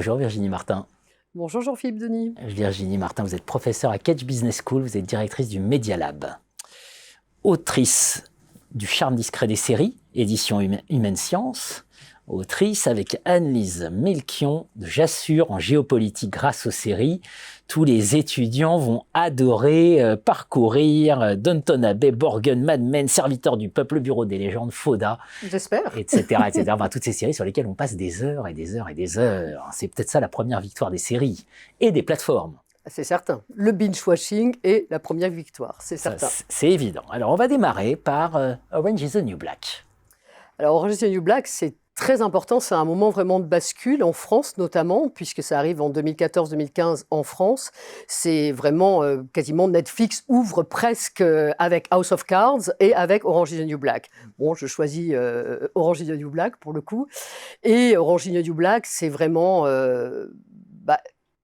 Bonjour Virginie Martin. Bonjour Jean-Philippe Denis. Virginie Martin, vous êtes professeure à Kedge Business School, vous êtes directrice du Media Lab. Autrice du charme discret des séries, édition Humaine Science. Autrice avec Anne-Lise Melchion de J'assure en géopolitique grâce aux séries. Tous les étudiants vont adorer parcourir Downton Abbey, Borgen, Mad Men, Serviteur du peuple, Le Bureau des légendes, Fauda, j'espère, etc., etc. Enfin, toutes ces séries sur lesquelles on passe des heures et des heures et des heures. C'est peut-être ça la première victoire des séries et des plateformes. c'est certain. Le binge-watching est la première victoire, c'est certain. C'est évident. Alors, on va démarrer par Orange is the New Black. Alors, Orange is the New Black, c'est très important, c'est un moment vraiment de bascule en France notamment, puisque ça arrive en 2014-2015 en France. C'est vraiment quasiment Netflix ouvre presque avec House of Cards et avec Orange is the New Black. Bon, je choisis Orange is the New Black pour le coup. Et Orange is the New Black, c'est vraiment...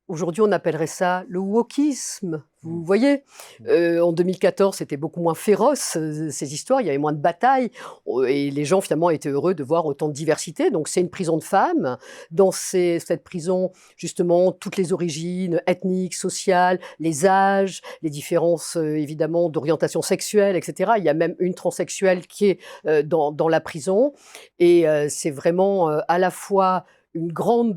aujourd'hui, on appellerait ça le wokisme. Vous voyez, en 2014, c'était beaucoup moins féroce, ces histoires, il y avait moins de batailles, et les gens, finalement, étaient heureux de voir autant de diversité. Donc, c'est une prison de femmes. Dans cette prison, justement, toutes les origines ethniques, sociales, les âges, les différences, évidemment, d'orientation sexuelle, etc. Il y a même une transsexuelle qui est dans la prison. Et c'est vraiment à la fois une grande...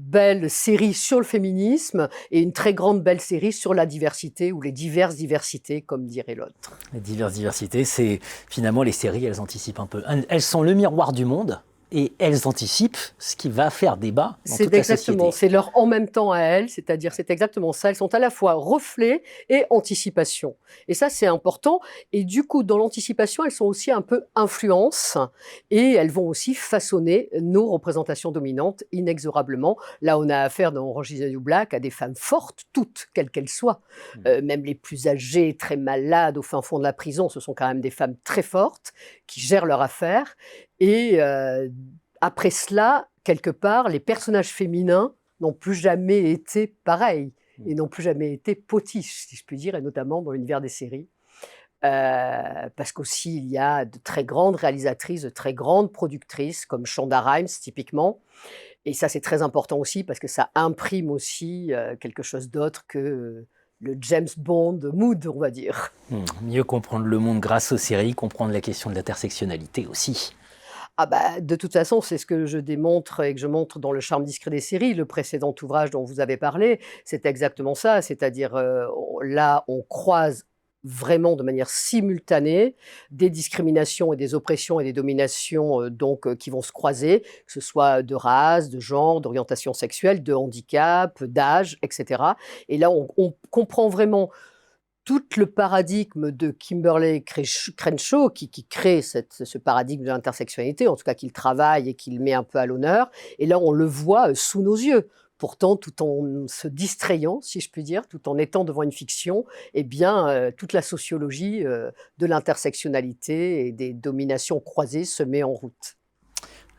belle série sur le féminisme et une très grande belle série sur la diversité ou les diverses diversités, comme dirait l'autre. Les diverses diversités, c'est finalement les séries, elles anticipent un peu. Elles sont le miroir du monde et elles anticipent ce qui va faire débat dans toute la société. C'est leur en même temps à elles, c'est-à-dire c'est exactement ça. Elles sont à la fois reflet et anticipation. Et ça, c'est important. Et du coup, dans l'anticipation, elles sont aussi un peu influence et elles vont aussi façonner nos représentations dominantes inexorablement. Là, on a affaire dans Orange is the New Black à des femmes fortes, toutes, quelles qu'elles soient. Même les plus âgées, très malades, au fin fond de la prison, ce sont quand même des femmes très fortes qui gèrent leur affaire. Et après cela, quelque part, les personnages féminins n'ont plus jamais été pareils et n'ont plus jamais été potiches, si je puis dire, et notamment dans l'univers des séries. Parce qu'aussi, il y a de très grandes réalisatrices, de très grandes productrices, comme Shonda Rhimes, typiquement. Et ça, c'est très important aussi, parce que ça imprime aussi quelque chose d'autre que... le James Bond mood, on va dire. Mieux comprendre le monde grâce aux séries, comprendre la question de l'intersectionnalité aussi. De toute façon, c'est ce que je démontre et que je montre dans Le charme discret des séries, le précédent ouvrage dont vous avez parlé, c'est exactement ça, c'est-à-dire là, on croise vraiment de manière simultanée des discriminations et des oppressions et des dominations qui vont se croiser, que ce soit de race, de genre, d'orientation sexuelle, de handicap, d'âge, etc. Et là, on comprend vraiment tout le paradigme de Kimberlé Crenshaw, qui crée ce paradigme de l'intersectionnalité, en tout cas qu'il travaille et qu'il met un peu à l'honneur. Et là, on le voit sous nos yeux. Pourtant, tout en se distrayant, si je puis dire, tout en étant devant une fiction, eh bien, toute la sociologie de l'intersectionnalité et des dominations croisées se met en route.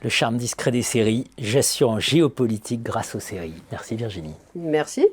Le charme discret des séries, gestion en géopolitique grâce aux séries. Merci Virginie. Merci.